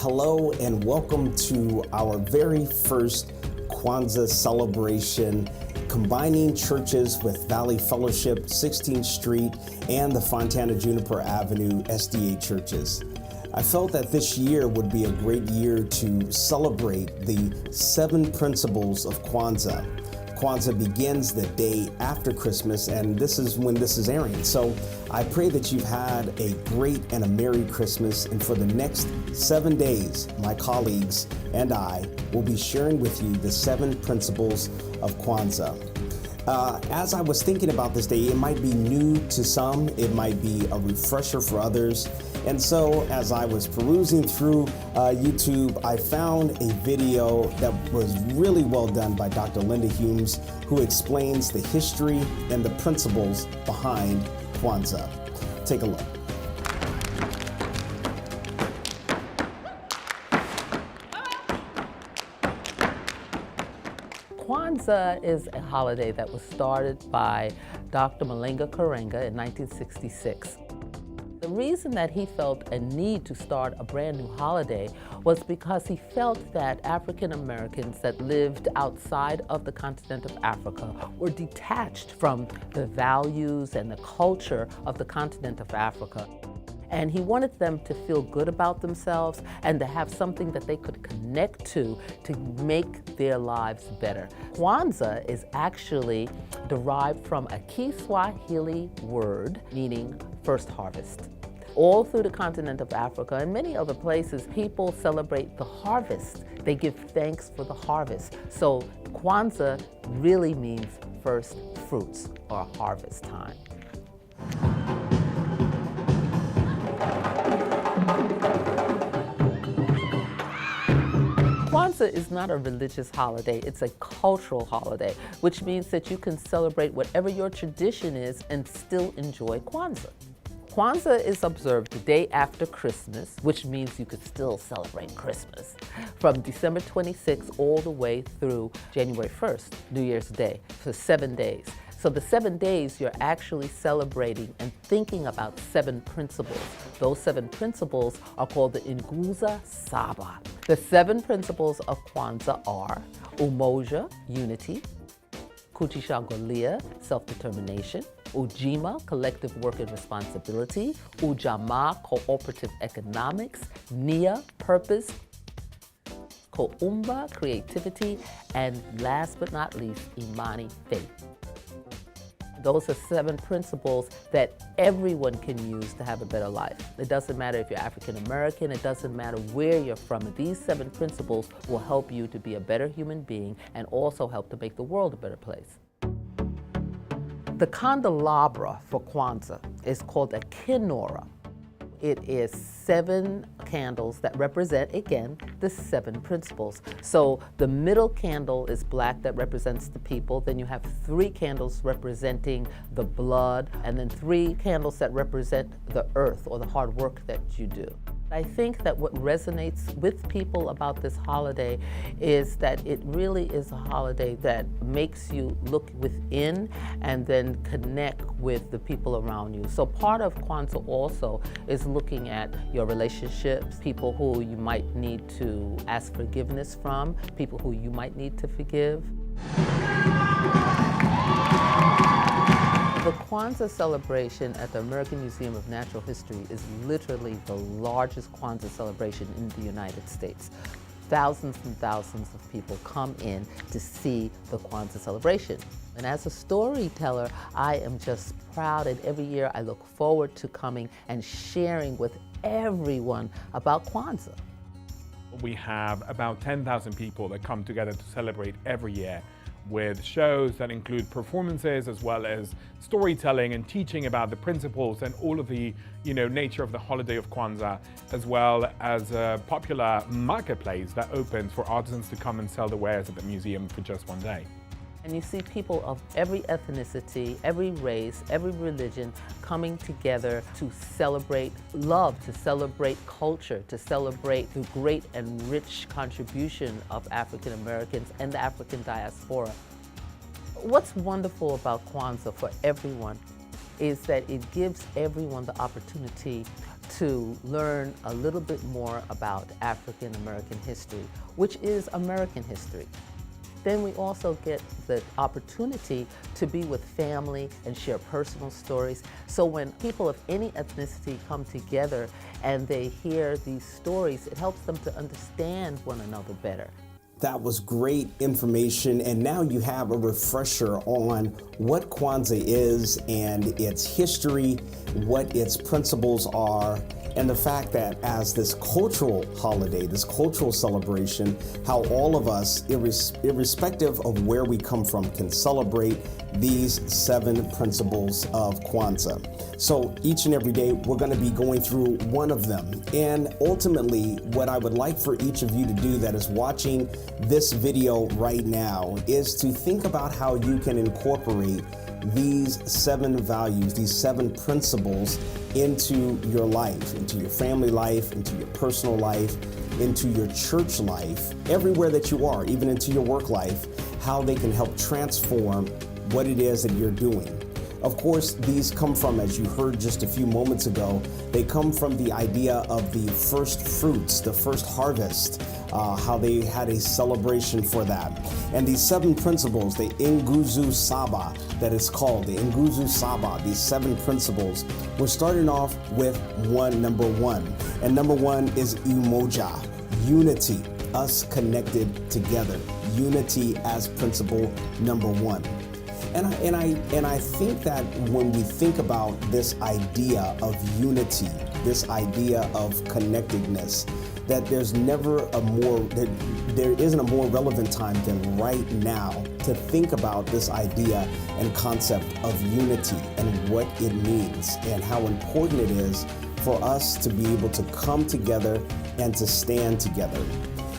Hello and welcome to our very first Kwanza celebration, combining churches with Valley Fellowship, 16th Street, and the Fontana Juniper Avenue SDA churches. I felt that this year would be a great year to celebrate the 7 principles of Kwanza. Kwanza begins the day after Christmas, and this is when this is airing. So I pray that you've had a great and a Merry Christmas, and for the next 7 days, my colleagues and I will be sharing with you the 7 principles of Kwanza. As I was thinking about this day, it might be new to some, it might be a refresher for others. And so as I was perusing through YouTube, I found a video that was really well done by Dr. Linda Humes, who explains the history and the principles behind Kwanza. Take a look. Kwanza is a holiday that was started by Dr. Malenga Karenga in 1966. The reason that he felt a need to start a brand new holiday was because he felt that African Americans that lived outside of the continent of Africa were detached from the values and the culture of the continent of Africa. And he wanted them to feel good about themselves and to have something that they could connect to make their lives better. Kwanza is actually derived from a Kiswahili word meaning first harvest. All through the continent of Africa and many other places, people celebrate the harvest. They give thanks for the harvest. So Kwanza really means first fruits or harvest time. Kwanza is not a religious holiday, it's a cultural holiday, which means that you can celebrate whatever your tradition is and still enjoy Kwanza. Kwanza is observed the day after Christmas, which means you could still celebrate Christmas, from December 26th all the way through January 1st, New Year's Day, for 7 days. So the 7 days you're actually celebrating and thinking about 7 principles. Those 7 principles are called the Nguza Saba. The 7 principles of Kwanza are Umoja, unity; Kuchishangulia, self-determination; Ujima, collective work and responsibility; Ujamaa, cooperative economics; Nia, purpose; Kuumba, creativity; and last but not least, Imani, faith. Those are 7 principles that everyone can use to have a better life. It doesn't matter if you're African American, it doesn't matter where you're from. These 7 principles will help you to be a better human being and also help to make the world a better place. The candelabra for Kwanza is called a kinora. It is 7 candles that represent, again, the 7 principles. So the middle candle is black, that represents the people. Then you have 3 candles representing the blood, and then 3 candles that represent the earth or the hard work that you do. I think that what resonates with people about this holiday is that it really is a holiday that makes you look within and then connect with the people around you. So part of Kwanzaa also is looking at your relationships, people who you might need to ask forgiveness from, people who you might need to forgive. The Kwanzaa celebration at the American Museum of Natural History is literally the largest Kwanzaa celebration in the United States. Thousands and thousands of people come in to see the Kwanzaa celebration. And as a storyteller, I am just proud, and every year I look forward to coming and sharing with everyone about Kwanzaa. We have about 10,000 people that come together to celebrate every year, with shows that include performances as well as storytelling and teaching about the principles and all of the nature of the holiday of Kwanzaa, as well as a popular marketplace that opens for artisans to come and sell their wares at the museum for just 1 day. And you see people of every ethnicity, every race, every religion coming together to celebrate love, to celebrate culture, to celebrate the great and rich contribution of African Americans and the African diaspora. What's wonderful about Kwanzaa for everyone is that it gives everyone the opportunity to learn a little bit more about African American history, which is American history. Then we also get the opportunity to be with family and share personal stories. So when people of any ethnicity come together and they hear these stories, it helps them to understand one another better. That was great information, and now you have a refresher on what Kwanza is and its history, what its principles are, and the fact that as this cultural holiday, this cultural celebration, how all of us, irrespective of where we come from, can celebrate these 7 principles of Kwanza. So each and every day, we're going to be going through one of them. And ultimately, what I would like for each of you to do that is watching this video right now is to think about how you can incorporate these 7 values, these 7 principles into your life, into your family life, into your personal life, into your church life, everywhere that you are, even into your work life, how they can help transform what it is that you're doing. Of course, these come from, as you heard just a few moments ago, they come from the idea of the first fruits, the first harvest, how they had a celebration for that. And these 7 principles, the Nguzo Saba, that is called, the Nguzo Saba, these 7 principles, we're starting off with number one. And number 1 is Umoja, unity, us connected together. Unity as principle number 1. And I think that when we think about this idea of unity, this idea of connectedness, that there isn't a more relevant time than right now to think about this idea and concept of unity and what it means and how important it is for us to be able to come together and to stand together.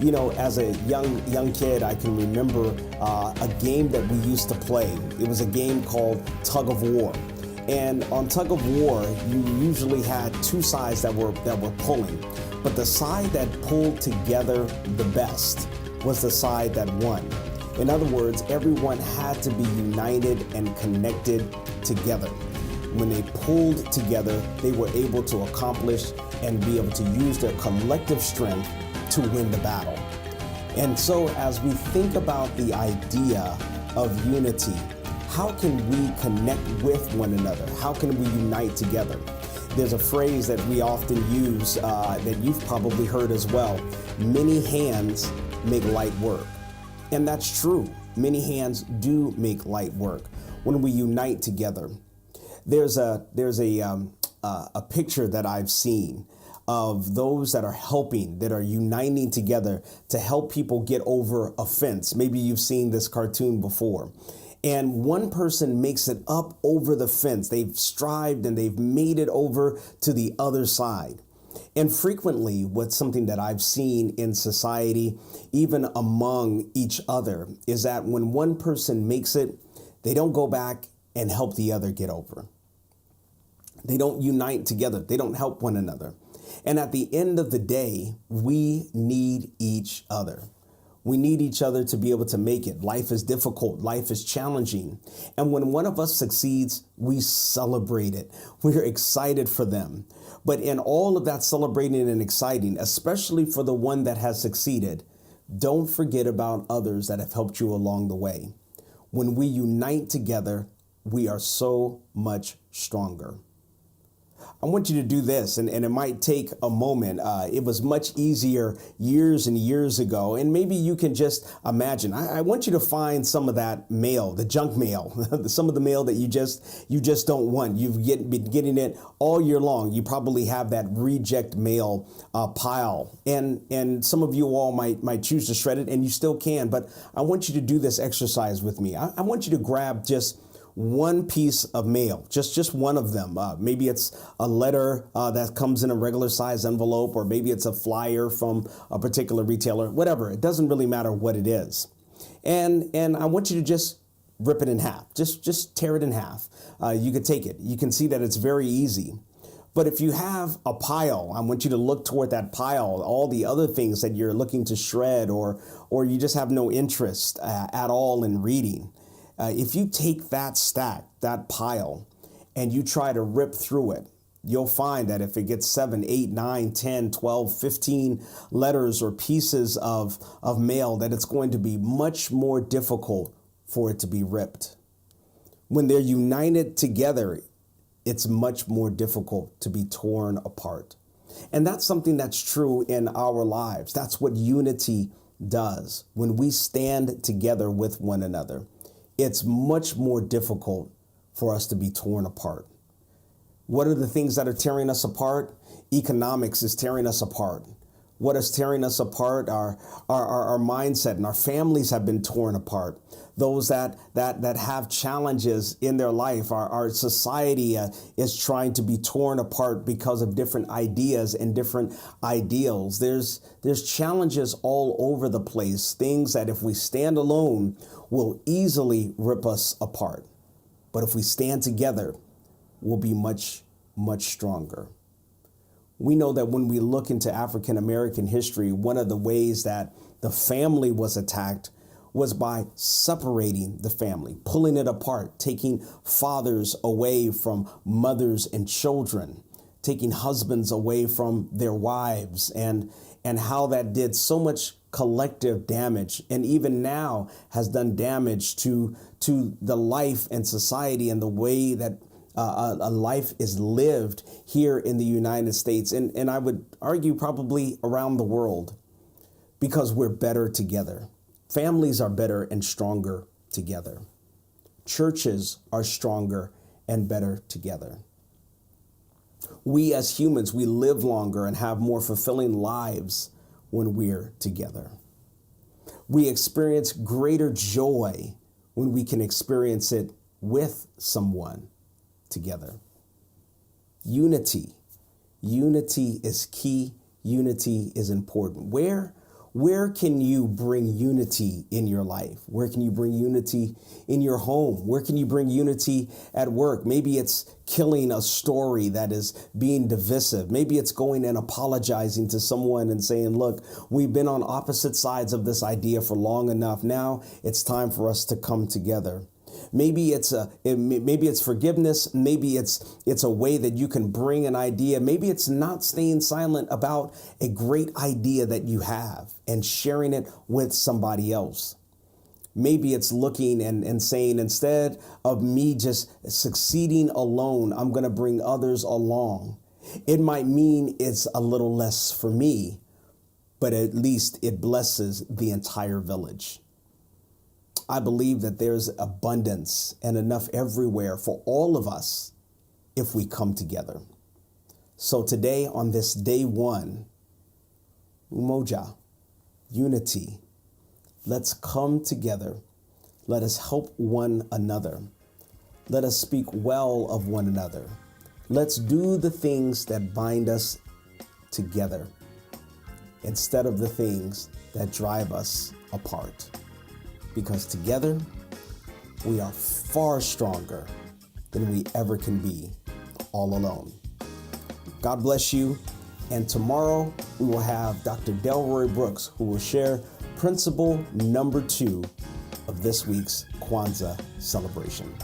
You know, as a young kid, I can remember a game that we used to play. It was a game called Tug of War. And on Tug of War, you usually had 2 sides that were pulling. But the side that pulled together the best was the side that won. In other words, everyone had to be united and connected together. When they pulled together, they were able to accomplish and be able to use their collective strength to win the battle. And so as we think about the idea of unity, how can we connect with one another? How can we unite together? There's a phrase that we often use that you've probably heard as well. Many hands make light work. And that's true. Many hands do make light work when we unite together. There's a picture that I've seen of those that are helping, that are uniting together to help people get over a fence. Maybe you've seen this cartoon before. And one person makes it up over the fence. They've strived and they've made it over to the other side. And frequently, what's something that I've seen in society, even among each other, is that when one person makes it, they don't go back and help the other get over. They don't unite together. They don't help one another. And at the end of the day, we need each other. We need each other to be able to make it. Life is difficult. Life is challenging. And when one of us succeeds, we celebrate it. We're excited for them. But in all of that celebrating and exciting, especially for the one that has succeeded, don't forget about others that have helped you along the way. When we unite together, we are so much stronger. I want you to do this, and it might take a moment. It was much easier years and years ago, and maybe you can just imagine. I want you to find some of that mail, the junk mail, some of the mail that you just don't want. You've been getting it all year long. You probably have that reject mail pile, and some of you all might choose to shred it, and you still can. But I want you to do this exercise with me. I want you to grab just one piece of mail, just one of them. Maybe it's a letter that comes in a regular size envelope, or maybe it's a flyer from a particular retailer, whatever. It doesn't really matter what it is. And I want you to just rip it in half. Just tear it in half. You could take it. You can see that it's very easy. But if you have a pile, I want you to look toward that pile, all the other things that you're looking to shred, or you just have no interest at all in reading. If you take that stack, that pile, and you try to rip through it, you'll find that if it gets 7, 8, 9, 10, 12, 15 letters or pieces of mail, that it's going to be much more difficult for it to be ripped. When they're united together, it's much more difficult to be torn apart. And that's something that's true in our lives. That's what unity does. When we stand together with one another, it's much more difficult for us to be torn apart. What are the things that are tearing us apart? Economics is tearing us apart. What is tearing us apart? Our mindset, and our families have been torn apart. Those that have challenges in their life, our society is trying to be torn apart because of different ideas and different ideals. There's challenges all over the place, things that if we stand alone will easily rip us apart. But if we stand together, we'll be much, much stronger. We know that when we look into African American history, one of the ways that the family was attacked was by separating the family, pulling it apart, taking fathers away from mothers and children, taking husbands away from their wives, and how that did so much collective damage, and even now has done damage to the life and society and the way that a life is lived here in the United States, and I would argue probably around the world, because we're better together. Families are better and stronger together. Churches are stronger and better together. We as humans, we live longer and have more fulfilling lives when we're together. We experience greater joy when we can experience it with someone together. Unity is key. Unity is important. Where can you bring unity in your life? Where can you bring unity in your home? Where can you bring unity at work? Maybe it's killing a story that is being divisive. Maybe it's going and apologizing to someone and saying, look, we've been on opposite sides of this idea for long enough. Now it's time for us to come together. Maybe it's forgiveness. Maybe it's a way that you can bring an idea. Maybe it's not staying silent about a great idea that you have and sharing it with somebody else. Maybe it's looking and saying, instead of me just succeeding alone, I'm going to bring others along. It might mean it's a little less for me, but at least it blesses the entire village. I believe that there's abundance and enough everywhere for all of us if we come together. So today, on this day one, Umoja, unity, let's come together. Let us help one another. Let us speak well of one another. Let's do the things that bind us together instead of the things that drive us apart. Because together, we are far stronger than we ever can be all alone. God bless you. And tomorrow, we will have Dr. Delroy Brooks, who will share principle number 2 of this week's Kwanza celebration.